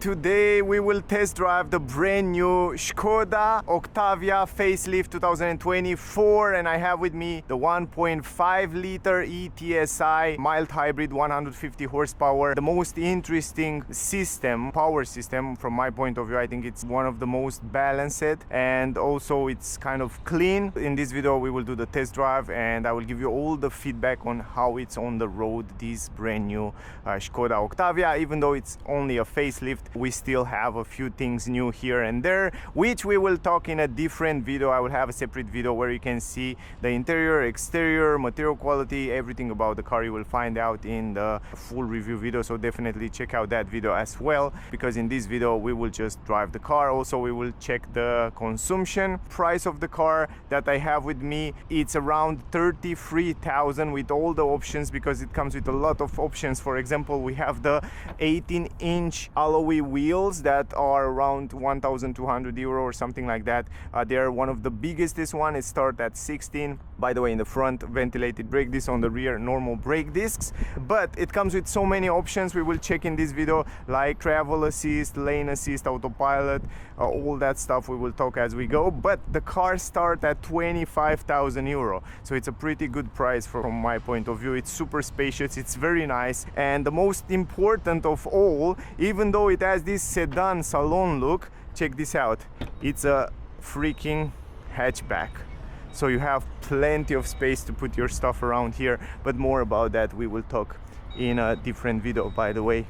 Today we will test drive the brand new Skoda Octavia Facelift 2024, and I have with me the 1.5 liter ETSI mild hybrid 150 horsepower. The most interesting system, power system from my point of view. I think it's one of the most balanced, and also it's kind of clean. In this video we will do the test drive and I will give you all the feedback on how it's on the road, this brand new Skoda Octavia. Even though it's only a facelift, we still have a few things new here and there, which we will talk in a different video. I will have a separate video where you can see the interior, exterior, material quality, everything about the car you will find out in the full review video. So definitely check out that video as well, because in this video we will just drive the car. Also we will check the consumption price of the car that I have with me. It's around 33,000 with all the options, because it comes with a lot of options. For example, we have the 18-inch alloy wheels that are around 1,200 euro or something like that. They're one of the biggest one. It starts at 16. By the way, in the front, ventilated brake discs, on the rear, normal brake discs. But it comes with so many options we will check in this video, like travel assist, lane assist, autopilot, all that stuff we will talk as we go. But the car starts at 25,000 euro, so it's a pretty good price from my point of view. It's super spacious, it's very nice, and the most important of all, even though it has this sedan salon look, check this out, it's a freaking hatchback. So you have plenty of space to put your stuff around here, but more about that we will talk in a different video, by the way.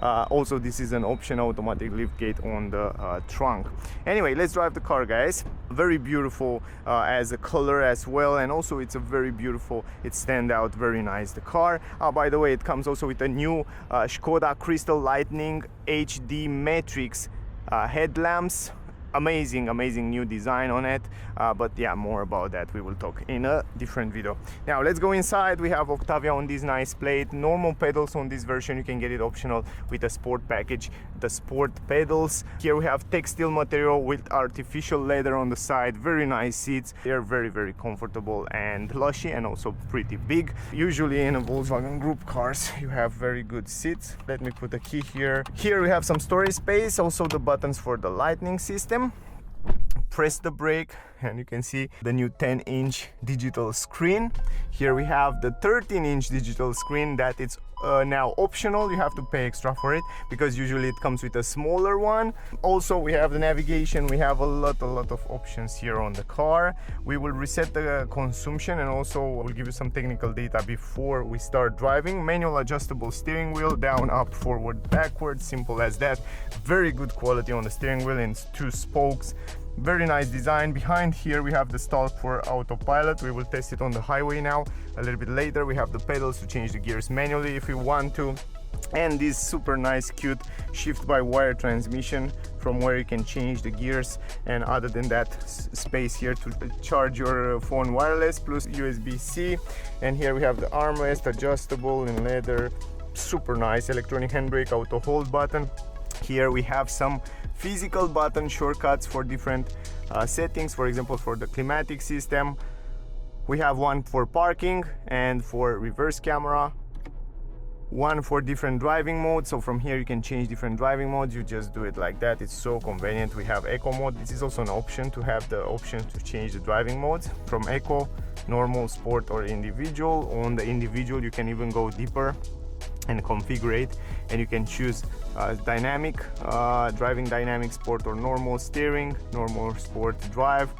Also, this is an option automatic lift gate on the trunk. Anyway, let's drive the car, guys. Very beautiful as a color as well, and also it's a very beautiful, it stands out very nice, the car. By the way, it comes also with a new Skoda Crystal Lightning HD Matrix headlamps. Amazing new design on it, but yeah, more about that we will talk in a different video. Now let's go inside. We have Octavia on this nice plate, normal pedals on this version. You can get it optional with a sport package, the sport pedals. Here we have textile material with artificial leather on the side. Very nice seats. They're very comfortable and plushy, and also pretty big. Usually in a Volkswagen Group cars you have very good seats. Let me put a key here. Here we have some storage space, also the buttons for the lightning system. Press the brake and you can see the new 10-inch digital screen. Here we have the 13-inch digital screen that it's now optional. You have to pay extra for it, because usually it comes with a smaller one. Also we have the navigation. We have a lot of options here on the car. We will reset the consumption, and also we'll give you some technical data before we start driving. Manual adjustable steering wheel, down, up, forward, backward, simple as that. Very good quality on the steering wheel, and it's 2 spokes. Very nice design. Behind here we have the stalk for autopilot. We will test it on the highway now a little bit later. We have the pedals to change the gears manually if we want to, and this super nice cute shift by wire transmission from where you can change the gears. And other than that, space here to charge your phone wireless, plus USB-C. And here we have the armrest, adjustable in leather. Super nice. Electronic handbrake, auto hold button. Here we have some physical button shortcuts for different settings. For example, for the climatic system, we have one for parking and for reverse camera, one for different driving modes. So from here you can change different driving modes. You just do it like that. It's so convenient. We have eco mode. This is also an option to have the option to change the driving modes from eco, normal, sport, or individual. On the individual you can even go deeper and configure it, and you can choose dynamic, driving dynamic, sport or normal, steering, normal, sport, drive,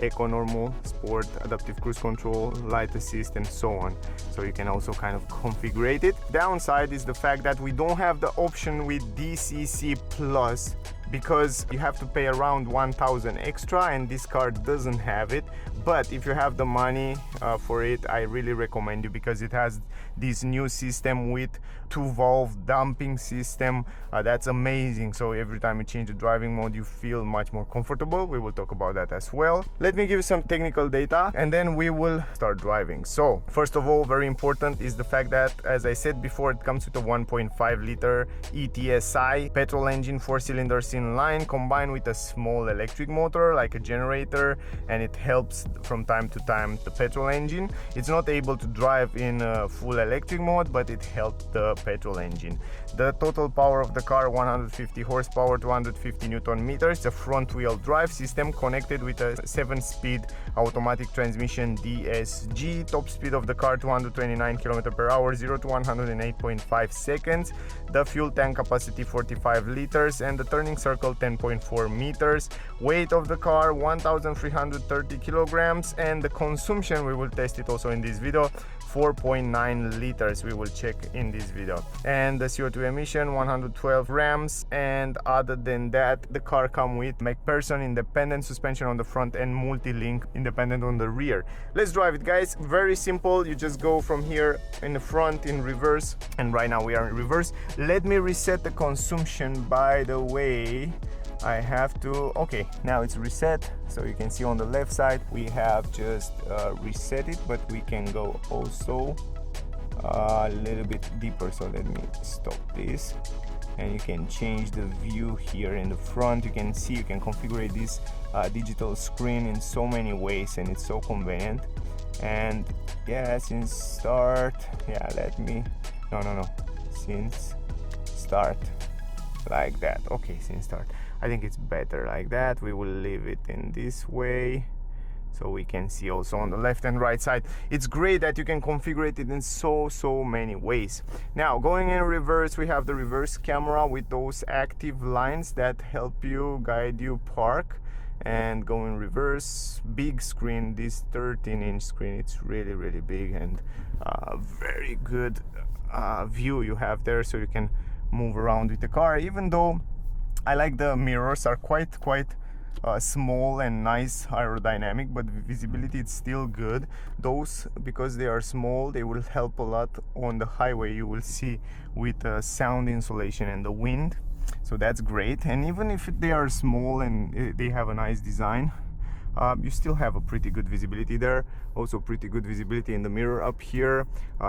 eco, normal, sport, adaptive cruise control, light assist, and so on. So you can also kind of configure it. Downside is the fact that we don't have the option with DCC Plus, because you have to pay around 1,000 extra, and this car doesn't have it. But if you have the money for it, I really recommend you, because it has this new system with 2-valve damping system. That's amazing. So every time you change the driving mode, you feel much more comfortable. We will talk about that as well. Let me give you some technical data and then we will start driving. So first of all, very important is the fact that, as I said before, it comes with a 1.5 liter ETSI petrol engine, 4 cylinders in Cyl.Inline combined with a small electric motor like a generator, and it helps from time to time the petrol engine. It's not able to drive in full electric mode, but it helps the petrol engine. The total power of the car 150 horsepower, 250 Newton meters. The front wheel drive system connected with a 7-speed automatic transmission DSG. Top speed of the car 229 km/h, 0 to 108.5 seconds. The fuel tank capacity 45 liters and the turning circle 10.4 meters. Weight of the car 1330 kilograms, and the consumption, we will test it also in this video, 4.9 liters, we will check in this video. And the CO2 emission 112 grams. And other than that, the car comes with MacPherson independent suspension on the front and multi-link independent on the rear. Let's drive it, guys. Very simple. You just go from here in the front in reverse, and right now we are in reverse. Let me reset the consumption, by the way. I have to, okay, now it's reset. So you can see on the left side we have just reset it, but we can go also a little bit deeper. So let me stop this, and you can change the view here in the front. You can see, you can configure this digital screen in so many ways, and it's so convenient. And yeah, since start, yeah, let me, no, since start, like that. Okay, since start, I think it's better like that. We will leave it in this way so we can see also on the left and right side. It's great that you can configure it in so many ways. Now going in reverse, we have the reverse camera with those active lines that help you guide you park. And go in reverse, big screen, this 13-inch screen, it's really big, and very good view you have there, so you can move around with the car. Even though I like the mirrors are quite small and nice aerodynamic, but visibility it's still good. Those, because they are small, they will help a lot on the highway. You will see with sound insulation and the wind, so that's great. And even if they are small and they have a nice design, you still have a pretty good visibility there. Also pretty good visibility in the mirror up here.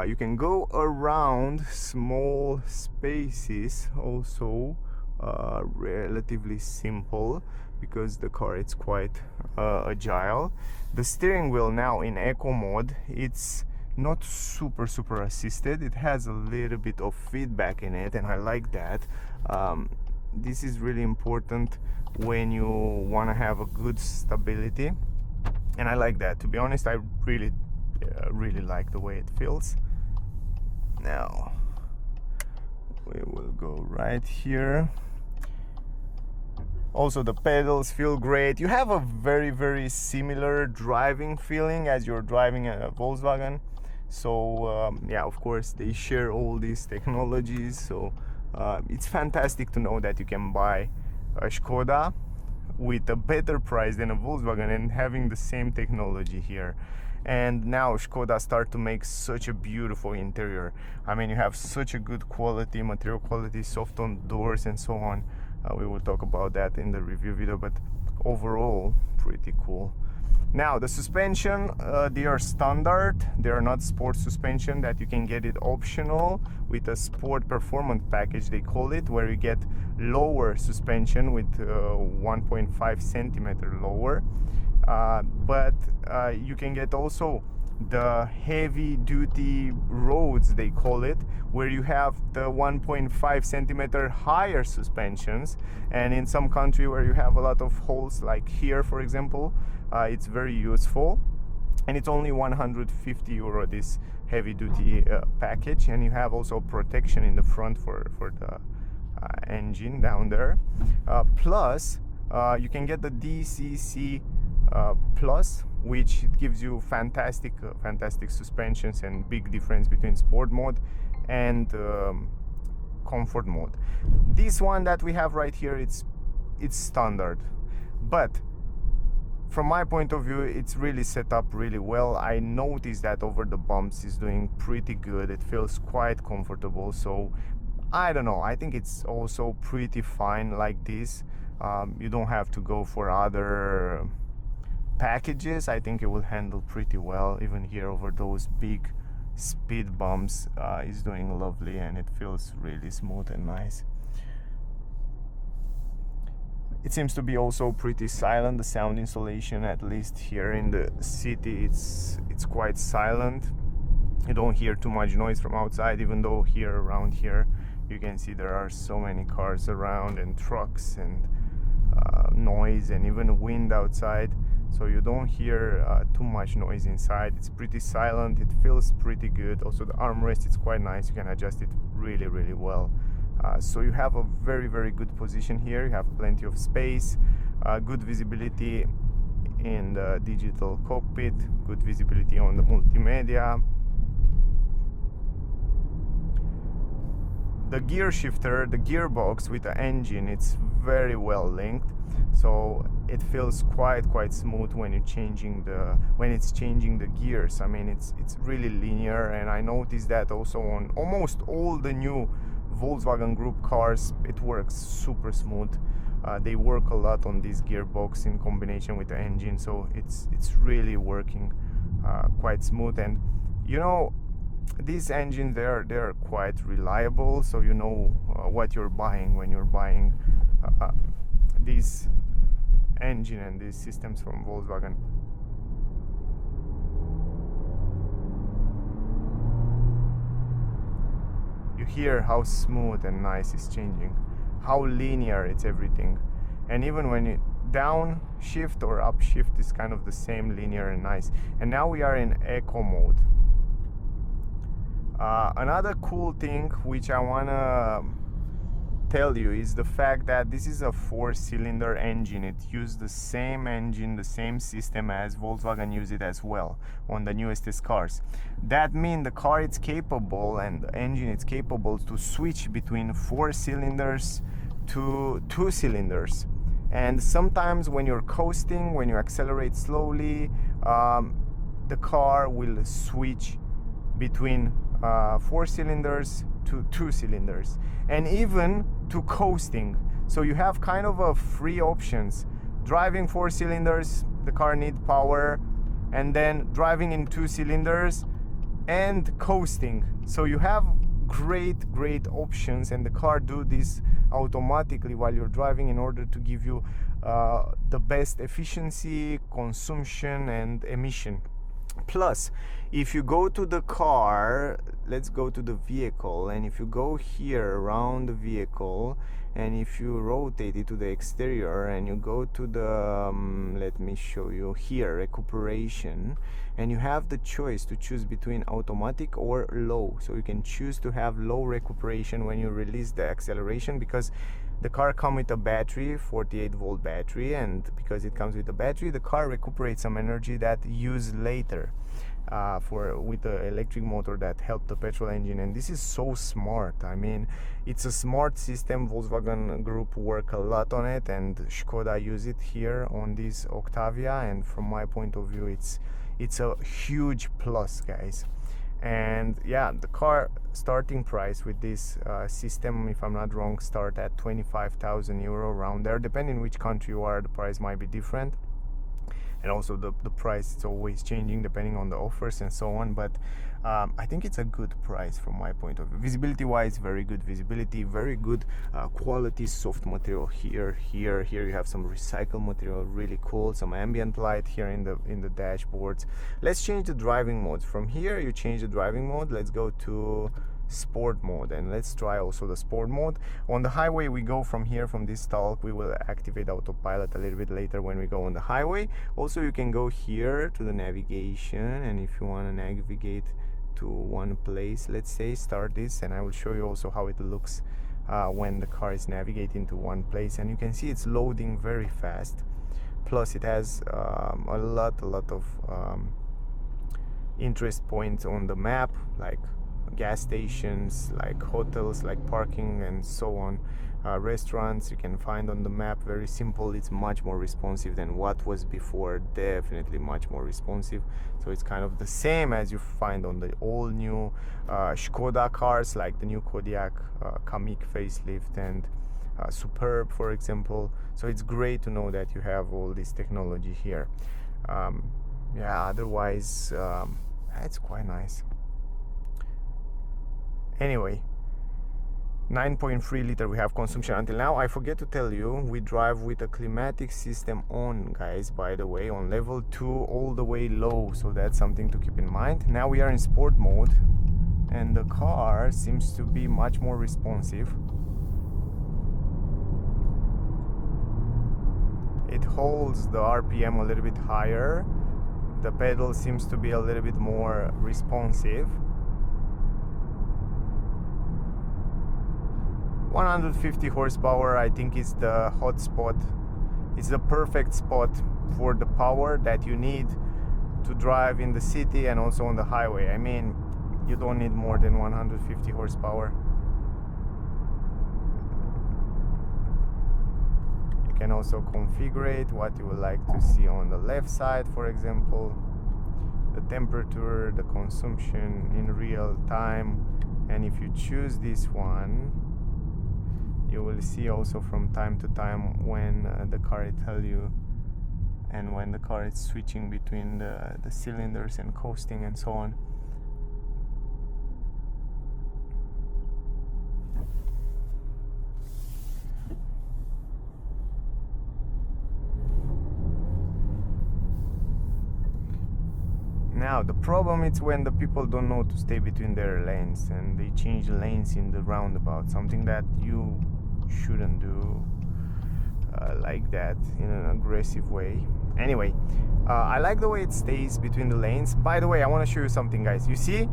You can go around small spaces also, relatively simple, because the car it's quite agile. The steering wheel now in eco mode, it's not super assisted. It has a little bit of feedback in it, and I like that. This is really important when you want to have a good stability, and I like that. To be honest, I really like the way it feels. Now we will go right here. Also the pedals feel great. You have a very similar driving feeling as you're driving a Volkswagen. So yeah, of course they share all these technologies, so it's fantastic to know that you can buy a Skoda with a better price than a Volkswagen and having the same technology here. And now Skoda start to make such a beautiful interior. I mean, you have such a good quality, material quality, soft on doors and so on. We will talk about that in the review video, but overall pretty cool. Now the suspension, they are standard. They are not sport suspension, that you can get it optional with a sport performance package, they call it, where you get lower suspension with 1.5 centimeter lower. But you can get also the heavy duty roads, they call it, where you have the 1.5 centimeter higher suspensions. And in some country where you have a lot of holes, like here for example, it's very useful. And it's only 150 euro, this heavy duty package. And you have also protection in the front for the engine down there. Plus you can get the DCC Plus, which gives you fantastic suspensions and big difference between sport mode and comfort mode. This one that we have right here, it's standard, but from my point of view, it's really set up really well. I noticed that over the bumps is doing pretty good. It feels quite comfortable, so I don't know, I think it's also pretty fine like this. You don't have to go for other packages. I think it will handle pretty well. Even here over those big speed bumps is doing lovely, and it feels really smooth and nice. It seems to be also pretty silent, the sound insulation, at least here in the city. It's quite silent. You don't hear too much noise from outside, even though here around here you can see there are so many cars around and trucks and noise and even wind outside, so you don't hear too much noise inside. It's pretty silent. It feels pretty good. Also the armrest, it's quite nice. You can adjust it really well. So you have a very good position here. You have plenty of space, good visibility in the digital cockpit, good visibility on the multimedia. The gear shifter, the gearbox with the engine, it's very well linked, so it feels quite smooth when it's changing the gears. I mean, it's really linear, and I noticed that also on almost all the new Volkswagen Group cars. It works super smooth. They work a lot on this gearbox in combination with the engine, so it's really working quite smooth. And you know, these engines, they're quite reliable, so you know what you're buying when you're buying this engine and these systems from Volkswagen. You hear how smooth and nice it's changing, how linear it's everything, and even when you downshift or upshift is kind of the same, linear and nice. And now we are in eco mode. Another cool thing which I wanna tell you is the fact that this is a 4-cylinder engine. It used the same engine, the same system as Volkswagen use it as well on the newest cars. That means the car is capable, and the engine is capable to switch between 4 cylinders to 2 cylinders. And sometimes when you're coasting, when you accelerate slowly, the car will switch between 4 cylinders to 2 cylinders, and even to coasting. So you have kind of a free options. Driving 4 cylinders, the car needs power, and then driving in 2 cylinders and coasting. So you have great options, and the car do this automatically while you're driving in order to give you the best efficiency, consumption and emission. Plus, if you go to the car, let's go to the vehicle, and if you go here around the vehicle, and if you rotate it to the exterior and you go to the let me show you here, recuperation, and you have the choice to choose between automatic or low. So you can choose to have low recuperation when you release the acceleration, because the car comes with a battery, 48-volt battery, and because it comes with a battery, the car recuperates some energy that used later with the electric motor that helped the petrol engine. And this is so smart. I mean, it's a smart system. Volkswagen Group work a lot on it, and Skoda use it here on this Octavia, and from my point of view, it's a huge plus, guys. And yeah, the car starting price with this system, if I'm not wrong, start at 25,000 euro, around there. Depending which country you are, the price might be different, and also the price is always changing depending on the offers and so on. But I think it's a good price from my point of view. Visibility wise, very good visibility, very good quality soft material here you have some recycled material, really cool, some ambient light here in the dashboards. Let's change the driving modes. From here you change the driving mode. Let's go to sport mode, and let's try also the sport mode. On the highway, we go from here, from this talk, we will activate autopilot a little bit later when we go on the highway. Also, you can go here to the navigation, and if you want to navigate to one place, let's say start this, and I will show you also how it looks when the car is navigating to one place. And you can see it's loading very fast. Plus it has a lot of interest points on the map, like gas stations, like hotels, like parking and so on. Restaurants you can find on the map. Very simple. It's much more responsive than what was before, definitely much more responsive. So it's kind of the same as you find on the all new Skoda cars, like the new Kodiaq Kamiq facelift and Superb, for example. So it's great to know that you have all this technology here. Yeah, otherwise it's quite nice. Anyway, 9.3 liter we have consumption until now. I forget to tell you, we drive with a climatic system on, guys, by the way, on level 2 all the way low, so that's something to keep in mind. Now we are in sport mode and the car seems to be much more responsive. It holds the RPM a little bit higher. The pedal seems to be a little bit more responsive. 150 horsepower, I think, is the hot spot. It's the perfect spot for the power that you need to drive in the city and also on the highway. I mean, you don't need more than 150 horsepower. You can also configure what you would like to see on the left side, for example, the temperature, the consumption in real time. And if you choose this one, you will see also from time to time when the car will tell you, and when the car is switching between the cylinders and coasting and so on. Now the problem is when the people don't know to stay between their lanes and they change lanes in the roundabout, something that you shouldn't do like that in an aggressive way. Anyway, I like the way it stays between the lanes. By the way, I want to show you something, guys. You see,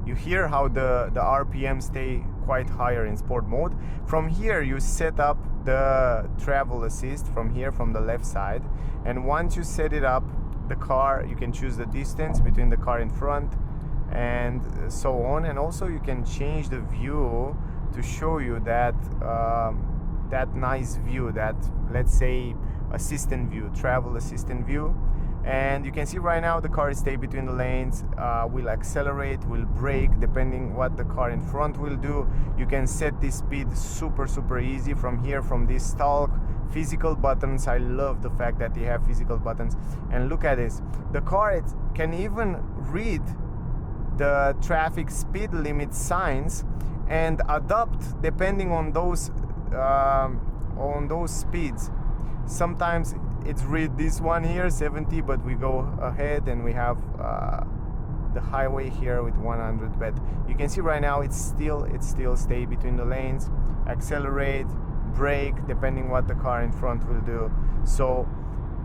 you hear how the RPM stay quite higher in sport mode. From here you set up the travel assist from here, from the left side, and once you set it up, the car, you can choose the distance between the car in front and so on, and also you can change the view to show you that that nice view, that, let's say, assistant view, travel assistant view. And you can see right now the car stay between the lanes, will accelerate, will brake, depending what the car in front will do. You can set this speed super easy from here, from this stalk. Physical buttons, I love the fact that they have physical buttons. And look at this, the car can even read the traffic speed limit signs and adapt depending on those speeds. Sometimes it's read this one here 70, but we go ahead and we have the highway here with 100. But you can see right now it still stay between the lanes, accelerate, brake, depending what the car in front will do. So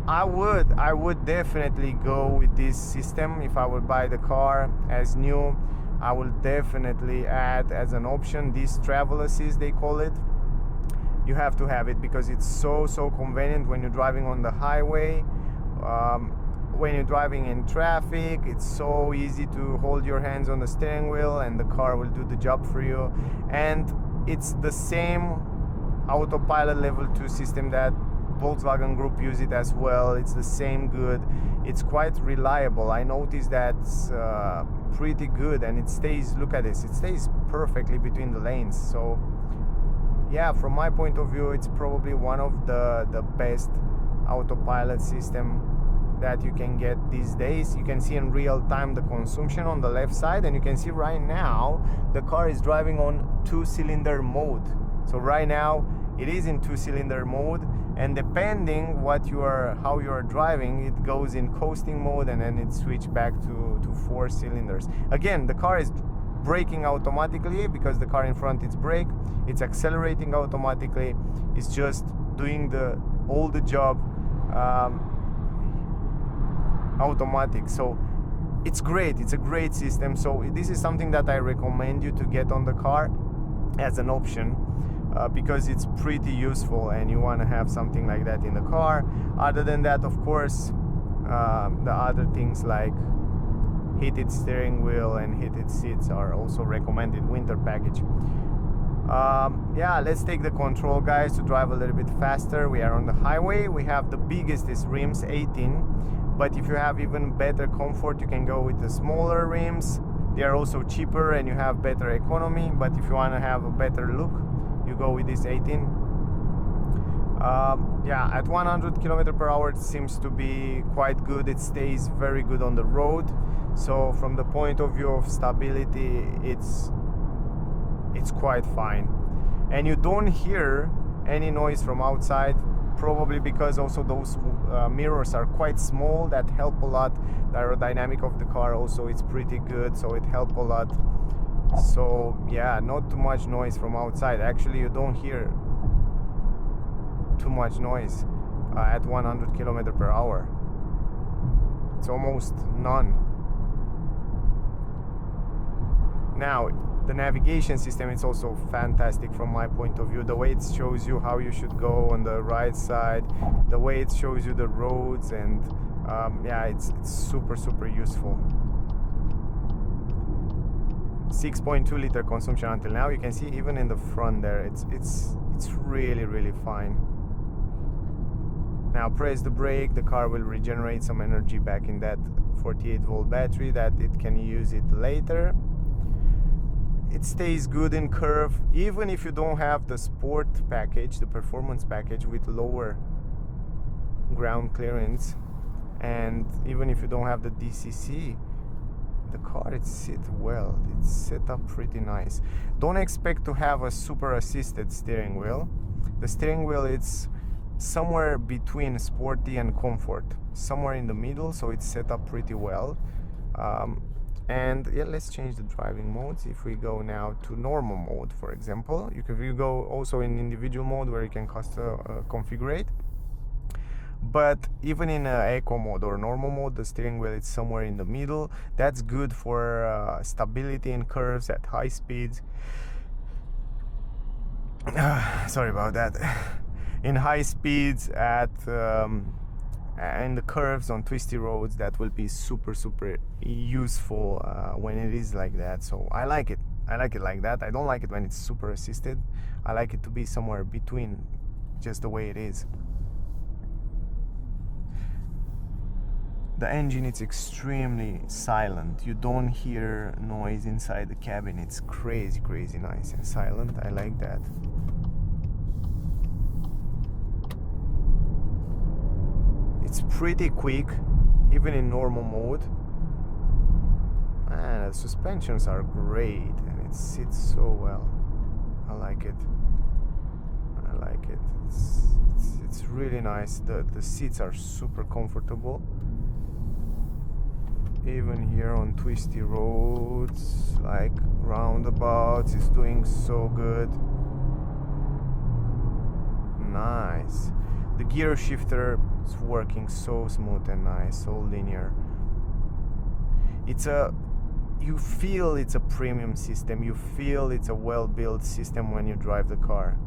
I would definitely go with this system. If I would buy the car as new, I will definitely add as an option this travel assist, they call it. You have to have it because it's so convenient when you're driving on the highway. When you're driving in traffic, it's so easy to hold your hands on the steering wheel and the car will do the job for you. And it's the same autopilot level 2 system that Volkswagen Group use it as well. It's the same good. It's quite reliable. I noticed that's pretty good, and it stays, look at this, it stays perfectly between the lanes. So yeah, from my point of view, it's probably one of the best autopilot system that you can get these days. You can see in real time the consumption on the left side, and you can see right now the car is driving on 2-cylinder mode. So right now it is in 2-cylinder mode, and depending how you are driving, it goes in coasting mode and then it switches back to 4 cylinders. Again, the car is braking automatically because the car in front is brake. It's accelerating automatically. It's just doing all the job automatic. So it's great. It's a great system. So this is something that I recommend you to get on the car as an option. Because it's pretty useful and you want to have something like that in the car. Other than that, of course, the other things like heated steering wheel and heated seats are also recommended, winter package. Yeah, let's take the control, guys, to drive a little bit faster. We are on the highway. We have the biggest rims, 18, but if you have even better comfort, you can go with the smaller rims. They are also cheaper and you have better economy, but if you want to have a better look, you go with this 18. Yeah, at 100 km/h it seems to be quite good. It stays very good on the road. So from the point of view of stability, it's it's quite fine. And you don't hear any noise from outside, probably because also those mirrors are quite small, that help a lot. The aerodynamic of the car also is pretty good, so it helps a lot. So yeah, not too much noise from outside. Actually, you don't hear too much noise at 100 km/h. It's almost none. Now, the navigation system is also fantastic from my point of view. The way it shows you how you should go on the right side, the way it shows you the roads, and yeah, it's super useful. 6.2 liter consumption until now. You can see even in the front there, it's really fine. Now press the brake, the car will regenerate some energy back in that 48 volt battery that it can use it later. It stays good in curve, even if you don't have the sport package, the performance package with lower ground clearance, and even if you don't have the DCC, the car, it sits well. It's set up pretty nice. Don't expect to have a super assisted steering wheel. The steering wheel, it's somewhere between sporty and comfort, somewhere in the middle, so it's set up pretty well. And yeah, let's change the driving modes. If we go now to normal mode, for example, you go also in individual mode where you can configure it. But even in eco mode or normal mode, the steering wheel is somewhere in the middle. That's good for stability in curves at high speeds. Sorry about that. In high speeds at in the curves on twisty roads, that will be super useful when it is like that. So I like it like that. I don't like it when it's super assisted. I like it to be somewhere between, just the way it is. The engine, it's extremely silent. You don't hear noise inside the cabin. It's crazy nice and silent. I like that. It's pretty quick, even in normal mode. Man, the suspensions are great and it sits so well. I like it. It's really nice. The seats are super comfortable. Even here on twisty roads, like roundabouts, it's doing so good. Nice. The gear shifter is working so smooth and nice, so linear. You feel it's a premium system. You feel it's a well-built system when you drive the car.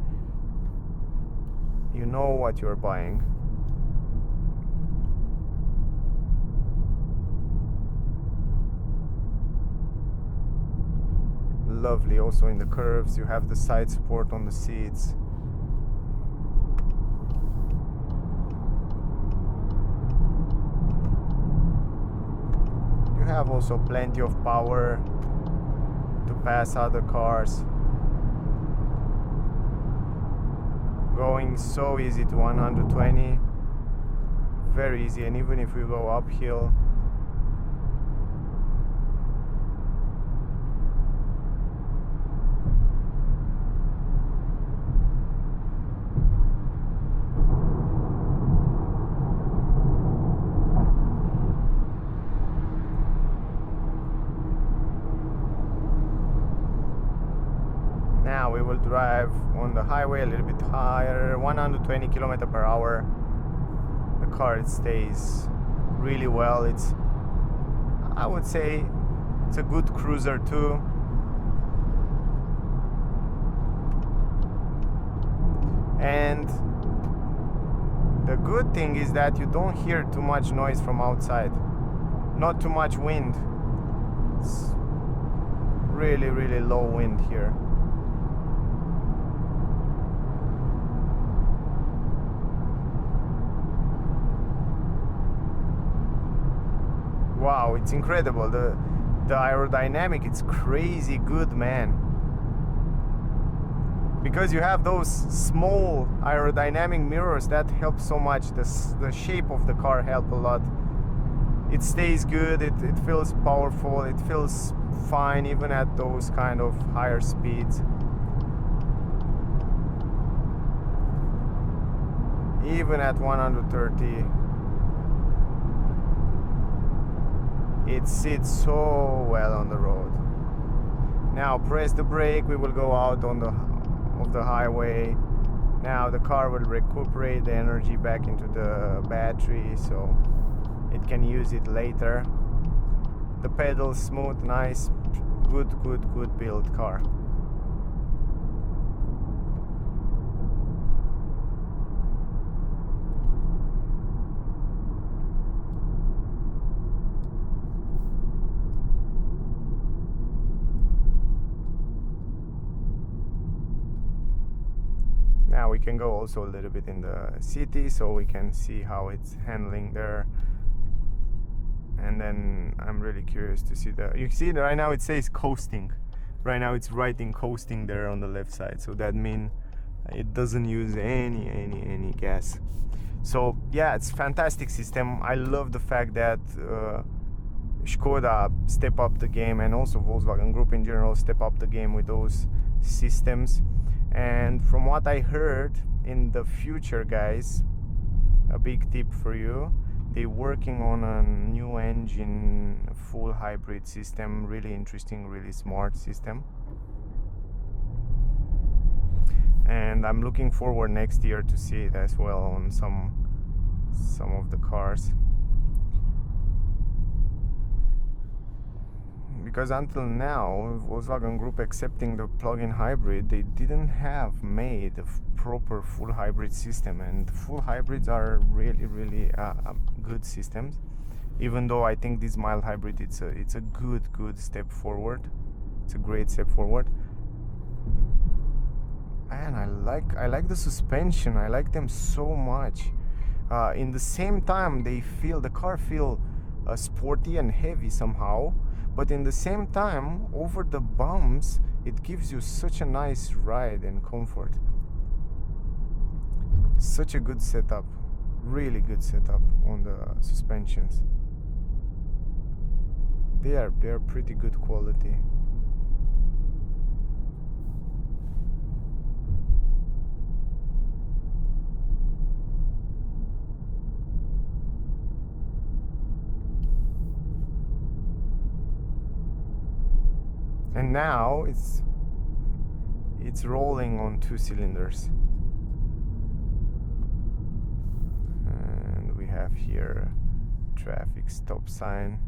You know what you're buying. Lovely. Also in the curves, you have the side support on the seats. You have also plenty of power to pass other cars. Going so easy to 120, very easy. And even if we go uphill, now we will drive on the highway a little bit higher, 120 km/h. The car, it stays really well. I would say it's a good cruiser too. And the good thing is that you don't hear too much noise from outside, not too much wind. It's really low wind here. Wow, it's incredible. The aerodynamic, it's crazy good, man. Because you have those small aerodynamic mirrors, that helps so much. The shape of the car helps a lot. It stays good, it feels powerful, it feels fine even at those kind of higher speeds. Even at 130, it sits so well on the road. Now press the brake, we will go out on the highway. Now the car will recuperate the energy back into the battery, so it can use it later. The pedals smooth, nice, good build car. Now we can go also a little bit in the city so we can see how it's handling there. And then I'm really curious to see you see right now it says coasting. Right now it's writing coasting there on the left side, so that means it doesn't use any gas. So yeah, it's fantastic system. I love the fact that Skoda step up the game, and also Volkswagen Group in general step up the game with those systems. And from what I heard, in the future, guys, a big tip for you, they're working on a new engine, full hybrid system, really interesting, really smart system. And I'm looking forward next year to see it as well on some of the cars. Because until now, Volkswagen Group accepting the plug-in hybrid, they didn't have made a proper full hybrid system, and full hybrids are really good systems. Even though I think this mild hybrid, it's a good step forward. It's a great step forward. Man, I like the suspension. I like them so much. In the same time, the car feel sporty and heavy somehow. But in the same time, over the bumps, it gives you such a nice ride and comfort. Such a good setup, really good setup on the suspensions. They are pretty good quality. And now it's rolling on 2 cylinders. And we have here traffic stop sign.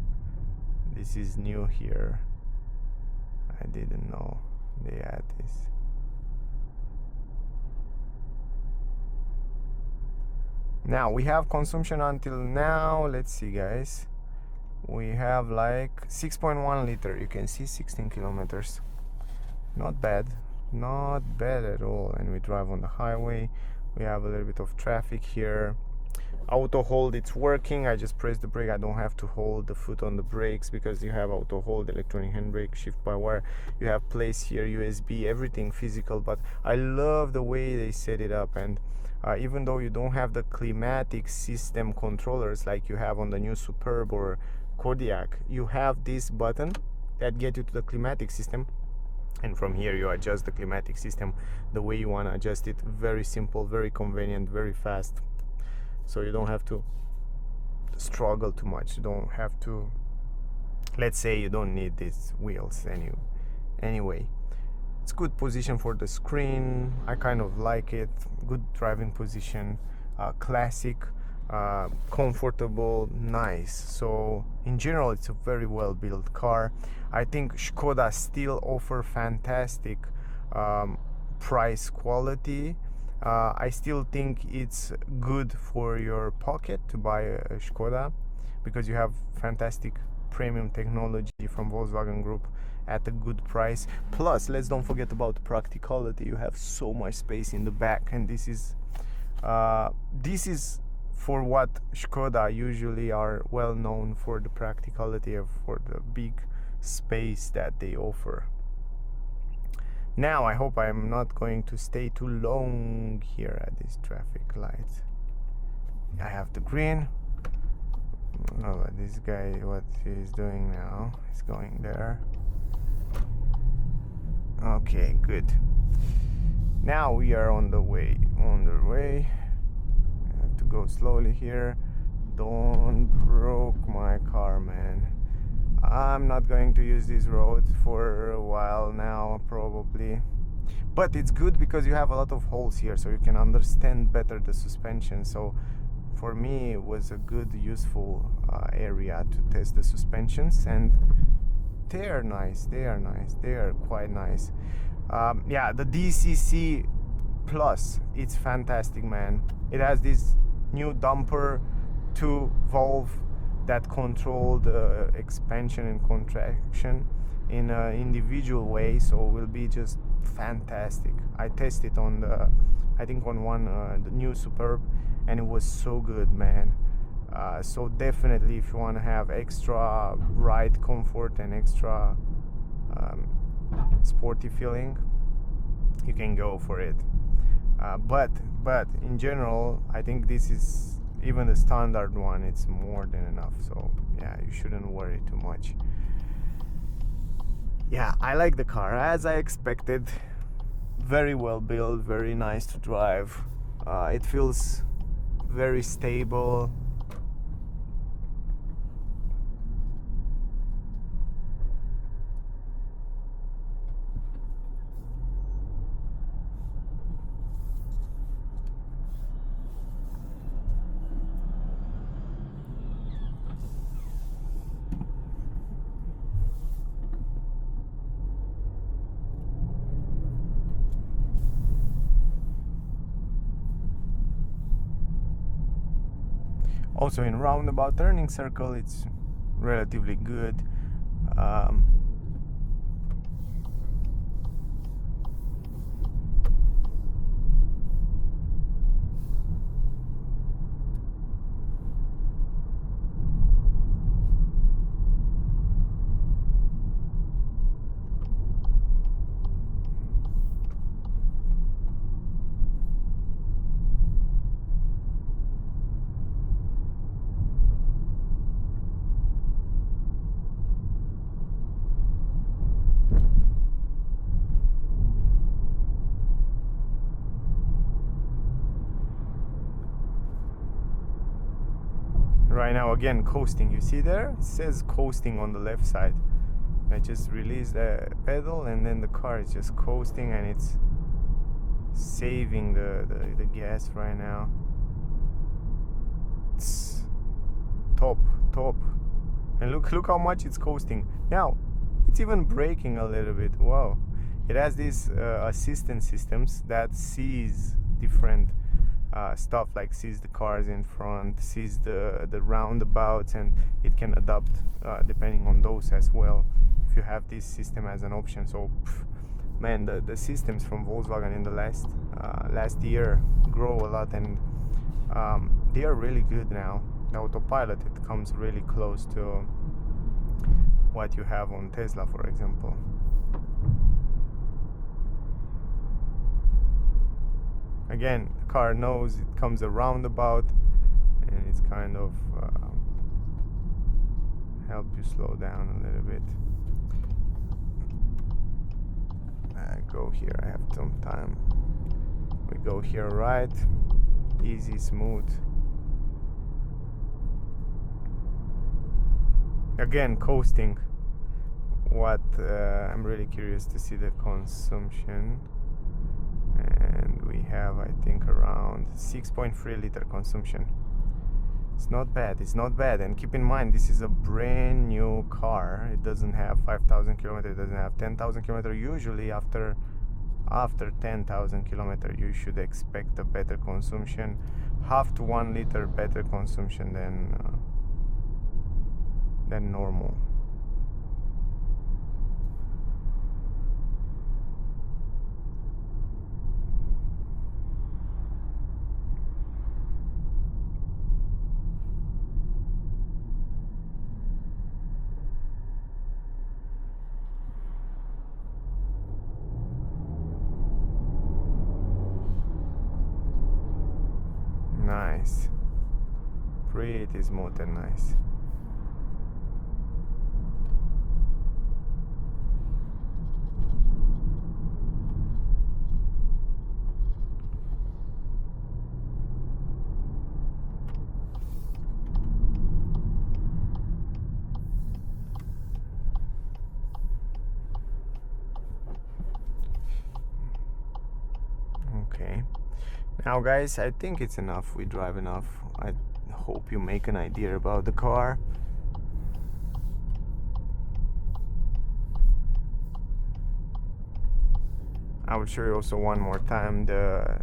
This is new here. I didn't know they had this. Now we have consumption until now. Let's see, guys. We have like 6.1 liter. You can see 16 kilometers. Not bad at all. And we drive on the highway. We have a little bit of traffic here. Auto hold, it's working. I just press the brake. I don't have to hold the foot on the brakes because you have auto hold, electronic handbrake, shift by wire. You have place here, USB, everything physical. But I love the way they set it up. And even though you don't have the climatic system controllers like you have on the new Superb or Kodiaq, you have this button that get you to the climatic system, and from here you adjust the climatic system the way you want to adjust it. Very simple, very convenient, very fast, so you don't have to struggle too much. You don't have to, let's say you don't need these wheels anyway. It's good position for the screen. I kind of like it. Good driving position, classic, comfortable, nice. So in general, it's a very well built car. I think Skoda still offer fantastic price quality. I still think it's good for your pocket to buy a Skoda because you have fantastic premium technology from Volkswagen Group at a good price. Plus, let's don't forget about practicality. You have so much space in the back, and this is for what Skoda usually are well known for, the practicality of, for the big space that they offer. Now I hope I'm not going to stay too long here at this traffic light. I have the green. Oh, this guy, what he's doing now, he's going there. Okay, good. Now we are on the way. go slowly here. Don't broke my car, man. I'm not going to use this road for a while now, probably. But it's good because you have a lot of holes here, so you can understand better the suspension. So for me, it was a good, useful area to test the suspensions, and they are nice. They are quite nice. Yeah, the DCC Plus, it's fantastic, man. It has this new dumper 2 valve that control the expansion and contraction in an individual way, so it will be just fantastic. I tested on the, I think on one the new Superb, and it was so good, man. So definitely, if you want to have extra ride comfort and extra sporty feeling, you can go for it. But in general, I think this is, even the standard one, it's more than enough. So yeah, you shouldn't worry too much. Yeah, I like the car as I expected. Very well built, very nice to drive. It feels very stable. Also in roundabout turning circle, it's relatively good. Right now, again, coasting. You see there? It says coasting on the left side. I just release the pedal, and then the car is just coasting, and it's saving the gas right now. It's top. And look how much it's coasting. Now, it's even braking a little bit. Wow. It has these assistance systems that sees different stuff, like sees the cars in front, sees the roundabouts, and it can adapt depending on those as well if you have this system as an option. So man, the systems from Volkswagen in the last year grow a lot, and they are really good now. The autopilot, it comes really close to what you have on Tesla, for example. Again, the car knows it comes a roundabout, and it's kind of help you slow down a little bit. I go here, I have some time. We go here, right? Easy, smooth. Again, coasting. What I'm really curious to see the consumption. And we have, I think, around 6.3 liter consumption. It's not bad, and keep in mind, this is a brand new car. It doesn't have 5,000 kilometers, it doesn't have 10,000 kilometers. Usually after 10,000 kilometers you should expect a better consumption, half to 1 liter better consumption than normal. Nice, pretty smooth and nice. Now guys, I think it's enough. We drive enough. I hope you make an idea about the car. I will show you also one more time the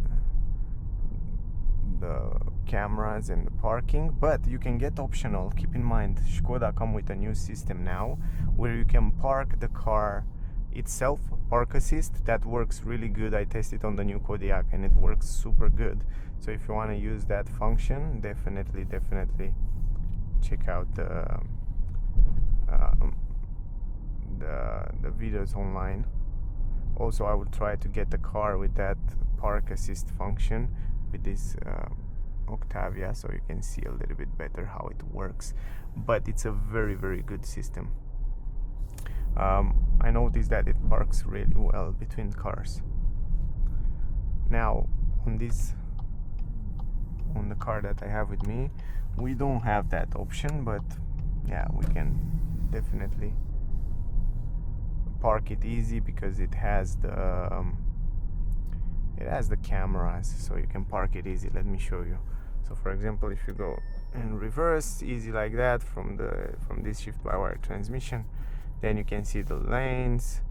cameras and the parking, but you can get optional. Keep in mind, Skoda come with a new system now where you can park the car itself, park assist. That works really good. I tested on the new Kodiaq and it works super good. So if you want to use that function, definitely check out the videos online. Also, I will try to get the car with that park assist function with this Octavia, so you can see a little bit better how it works. But it's a very good system. I noticed that it parks really well between cars. Now on the car that I have with me, we don't have that option, but yeah, we can definitely park it easy because it has the cameras, so you can park it easy. Let me show you. So for example, if you go in reverse easy like that from this shift by wire transmission, then you can see the lanes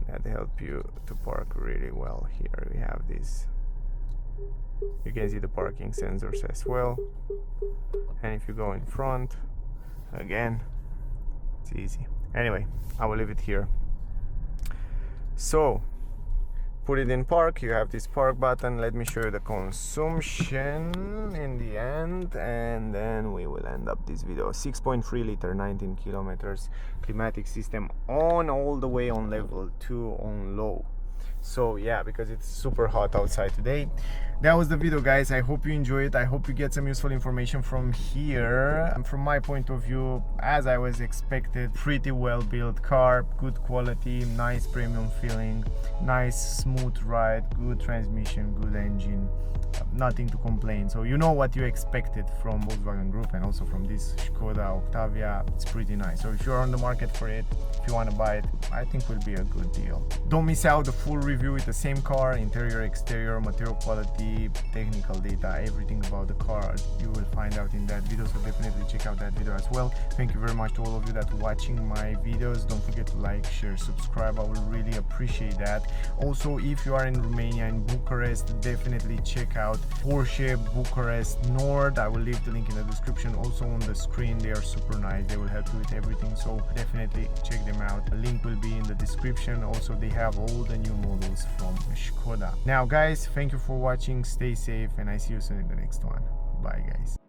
that help you to park really well. Here we have this, you can see the parking sensors as well. And if you go in front again, it's easy. Anyway, I will leave it here. So put it in park, you have this park button. Let me show you the consumption in the end, and then we will end up this video. 6.3 liter, 19 kilometers, climatic system on all the way on level 2 on low. So yeah, because it's super hot outside today. That was the video, guys. I hope you enjoyed it. I hope you get some useful information from here. And from my point of view, as I was expected, pretty well built car, good quality, nice premium feeling, nice smooth ride, good transmission, good engine, nothing to complain. So you know what you expected from Volkswagen Group and also from this Skoda Octavia. It's pretty nice. So if you're on the market for it, if you want to buy it, I think will be a good deal. Don't miss out the full review with the same car, interior, exterior, material quality, technical data, everything about the car you will find out in that video. So definitely check out that video as well. Thank you very much to all of you that are watching my videos. Don't forget to like, share, subscribe. I will really appreciate that. Also, if you are in Romania, in Bucharest, definitely check out Porsche Bucharest Nord. I will leave the link in the description, also on the screen. They are super nice, they will help you with everything, so definitely check them out. The link will be in the description. Also, they have all the new models from Skoda. Now guys, thank you for watching, stay safe, and I see you soon in the next one. Bye guys.